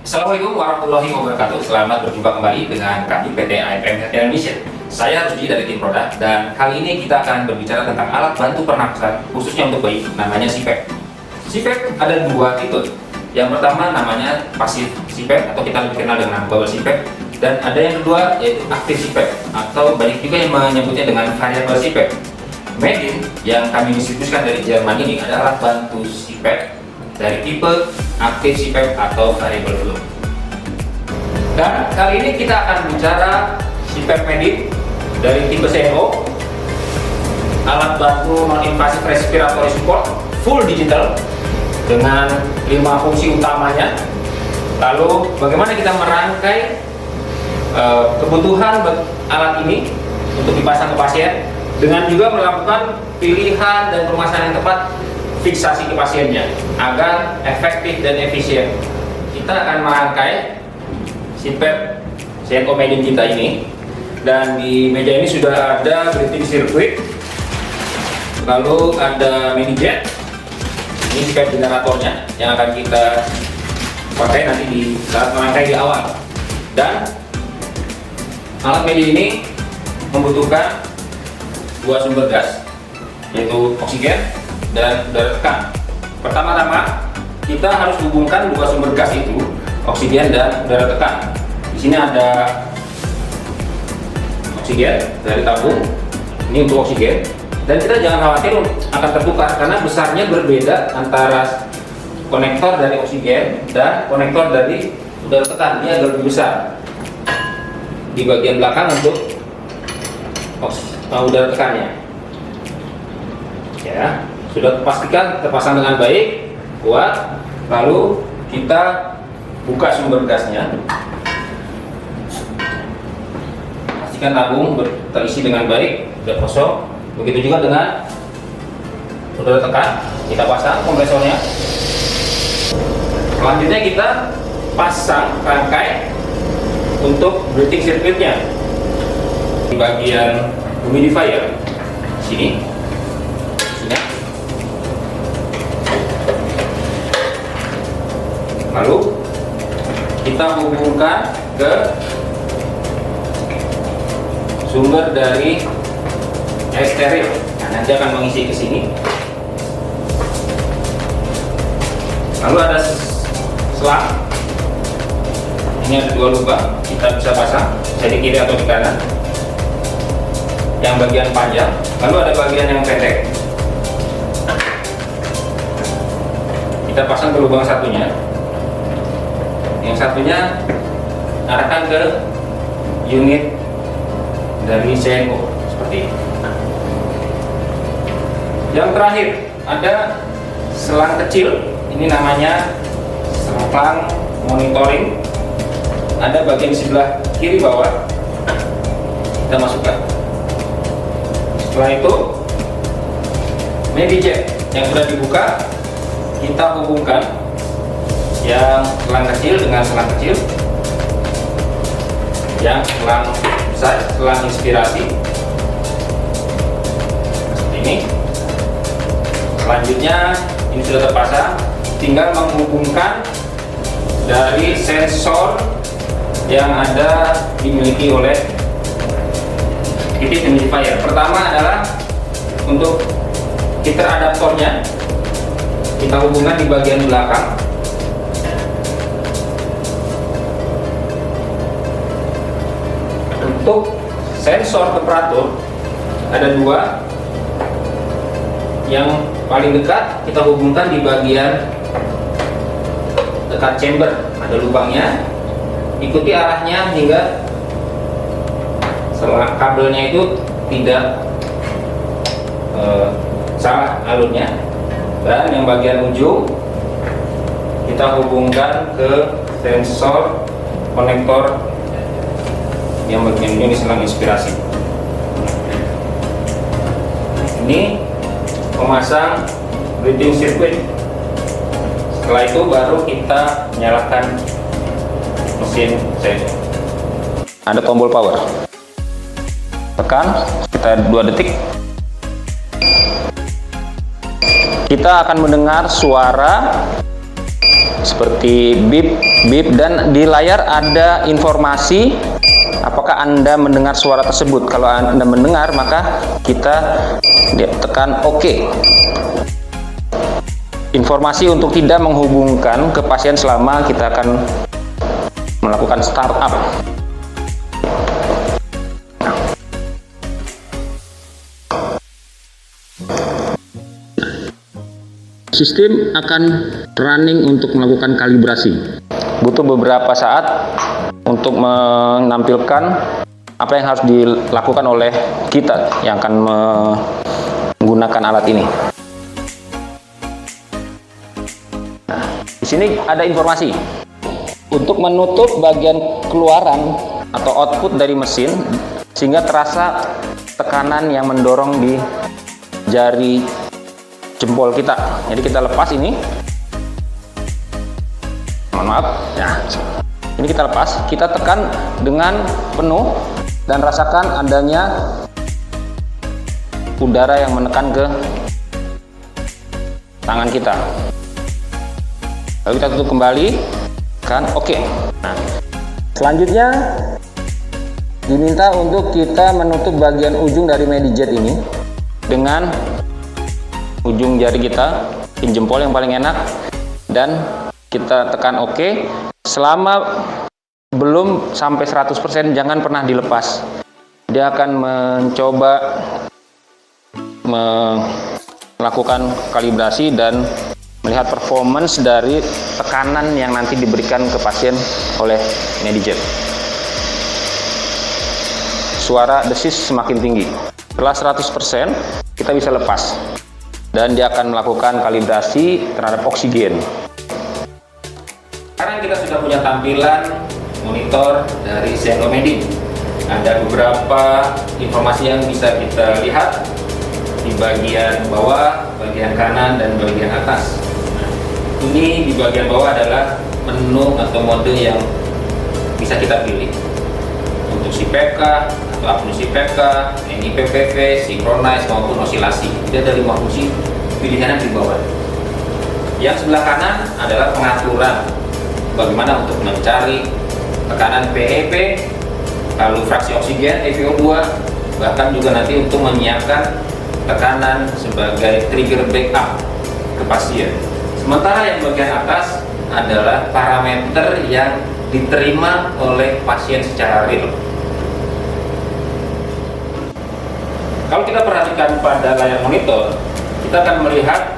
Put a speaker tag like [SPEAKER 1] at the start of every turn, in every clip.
[SPEAKER 1] Assalamualaikum warahmatullahi wabarakatuh. Selamat berjumpa kembali dengan kami PT AFM Health Indonesia. Saya Rudi dari tim produk, dan kali ini kita akan berbicara tentang alat bantu pernapasan khususnya untuk bayi, namanya CPAP. CPAP ada dua tipe. Yang pertama namanya pasif CPAP atau kita lebih kenal dengan bubble CPAP, dan ada yang kedua yaitu aktif CPAP atau banyak juga yang menyebutnya dengan variable CPAP. Medin yang kami distribusikan dari Jerman ini adalah alat bantu CPAP dari tipe aktif CPAP atau variable flow. Dan kali ini kita akan bicara CPAP Medin dari tipe CNO, alat bantu non-invasive respiratory support full digital dengan 5 fungsi utamanya. Lalu bagaimana kita merangkai kebutuhan alat ini untuk dipasang ke pasien, dengan juga melakukan pilihan dan pemasangan yang tepat fiksasi ke pasiennya agar efektif dan efisien. Kita akan merangkai CPAP CNO Medin kita ini, dan di meja ini sudah ada breathing circuit, lalu ada mini jet, ini CPAP generatornya yang akan kita pakai nanti di saat merangkai di awal. Dan alat Medin ini membutuhkan dua sumber gas, yaitu oksigen dan udara tekan. Pertama-tama kita harus hubungkan dua sumber gas itu, oksigen dan udara tekan. Di sini ada oksigen dari tabung, ini untuk oksigen, dan kita jangan khawatir akan tertukar karena besarnya berbeda antara konektor dari oksigen dan konektor dari udara tekan. Ini agak lebih besar di bagian belakang untuk udara tekannya. Ya, sudah pastikan terpasang dengan baik, kuat. Lalu kita buka sumber gasnya. Pastikan tabung terisi dengan baik, sudah kosong. Begitu juga dengan udara tekan, kita pasang kompresornya. Selanjutnya kita pasang rangkai untuk breathing circuitnya di bagian humidifier sini. Lalu kita hubungkan ke sumber dari air steril. Nah, nanti akan mengisi ke sini. Lalu ada selang. Ini ada dua lubang, kita bisa pasang, bisa di kiri atau di kanan. Yang bagian panjang, lalu ada bagian yang pendek. Kita pasang ke lubang satunya. Yang satunya arahkan ke unit dari CNO seperti ini. Yang terakhir ada selang kecil, ini namanya selang monitoring. Ada bagian sebelah kiri bawah, kita masukkan. Setelah itu MediJet yang sudah dibuka kita hubungkan, yang selang kecil dengan selang kecil, yang selang besar, selang inspirasi seperti ini. Selanjutnya ini sudah terpasang, tinggal menghubungkan dari sensor yang ada dimiliki oleh titik humidifier. Pertama adalah untuk heater adaptornya, kita hubungkan di bagian belakang. Untuk sensor temperatur ada dua, yang paling dekat kita hubungkan di bagian dekat chamber, ada lubangnya, ikuti arahnya hingga selang kabelnya itu tidak salah alurnya. Dan yang bagian ujung kita hubungkan ke sensor konektor yang bagian ini selang inspirasi. Ini memasang breathing circuit. Setelah itu baru kita nyalakan mesin CNO. Ada tombol power, tekan sekitar 2 detik. Kita akan mendengar suara
[SPEAKER 2] seperti bip, bip, dan di layar ada informasi apakah Anda mendengar suara tersebut. Kalau Anda mendengar, maka kita tekan OK. Informasi untuk tidak menghubungkan ke pasien selama kita akan melakukan startup. Sistem akan running untuk melakukan kalibrasi. Butuh beberapa saat untuk menampilkan apa yang harus dilakukan oleh kita yang akan menggunakan alat ini. Nah, di sini ada informasi untuk menutup bagian keluaran atau output dari mesin sehingga terasa tekanan yang mendorong di jari jempol kita. Jadi kita lepas ini, mohon maaf ya, ini kita lepas, kita tekan dengan penuh dan rasakan adanya udara yang menekan ke tangan kita. Lalu kita tutup kembali, kan oke. Nah, selanjutnya diminta untuk kita menutup bagian ujung dari MediJet ini dengan ujung jari kita, jempol yang paling enak, dan kita tekan OK. Selama belum sampai 100% jangan pernah dilepas. Dia akan mencoba melakukan kalibrasi dan melihat performance dari tekanan yang nanti diberikan ke pasien oleh MediJet. Suara desis semakin tinggi. Setelah 100% kita bisa lepas. Dan dia akan melakukan kalibrasi terhadap oksigen.
[SPEAKER 1] Sekarang kita sudah punya tampilan monitor dari Zenomedi. Ada beberapa informasi yang bisa kita lihat di bagian bawah, bagian kanan, dan bagian atas. Nah, ini di bagian bawah adalah menu atau mode yang bisa kita pilih untuk si PK atau apnu si PK, NIPPV, synchronize maupun osilasi. Jadi ada 5 fungsi pilihan yang di bawah. Yang sebelah kanan adalah pengaturan bagaimana untuk mencari tekanan PEP, lalu fraksi oksigen, FiO2, bahkan juga nanti untuk menyiapkan tekanan sebagai trigger backup ke pasien. Sementara yang bagian atas adalah parameter yang diterima oleh pasien secara real. Kalau kita perhatikan pada layar monitor, kita akan melihat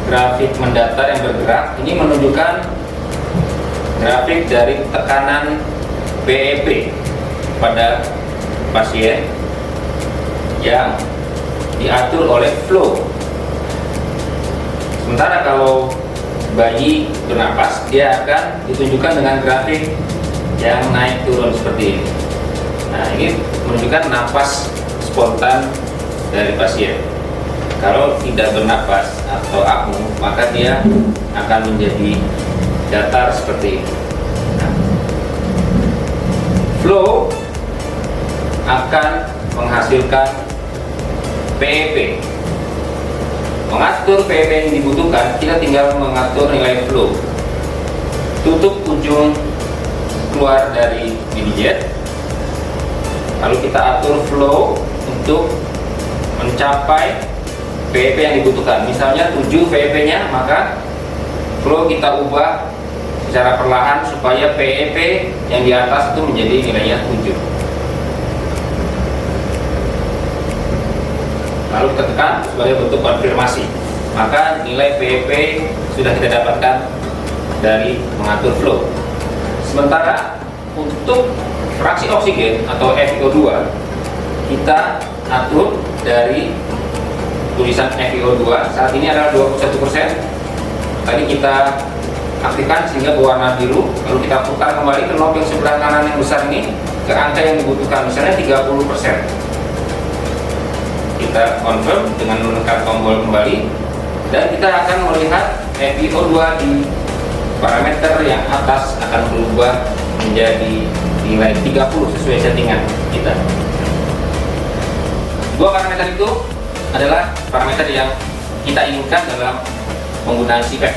[SPEAKER 1] grafik mendatar yang bergerak. Ini menunjukkan grafik dari tekanan PEP pada pasien yang diatur oleh flow. Sementara kalau bayi bernapas, dia akan ditunjukkan dengan grafik yang naik turun seperti ini. Nah, ini menunjukkan napas spontan dari pasien. Kalau tidak bernapas atau apnu, maka dia akan menjadi datar seperti ini. Nah, flow akan menghasilkan PEP. Mengatur PEP yang dibutuhkan, kita tinggal mengatur nilai flow. Tutup ujung keluar dari MediJet, lalu kita atur flow untuk mencapai PEP yang dibutuhkan. Misalnya 7 PEP-nya, maka flow kita ubah secara perlahan supaya PEP yang di atas itu menjadi nilainya 7. Lalu kita tekan sebagai bentuk konfirmasi. Maka nilai PEP sudah kita dapatkan dari mengatur flow. Sementara untuk fraksi oksigen atau FiO2 kita atur dari tulisan FiO2 saat ini adalah 21%. Tadi kita aktifkan sehingga berwarna biru, lalu kita putar kembali ke knob yang sebelah kanan yang besar ini ke angka yang dibutuhkan, misalnya 30%. Kita confirm dengan menekan tombol kembali dan kita akan melihat FiO2 di parameter yang atas akan berubah menjadi nilai 30 sesuai settingan kita. Dua parameter itu adalah parameter yang kita inginkan dalam penggunaan CPAP.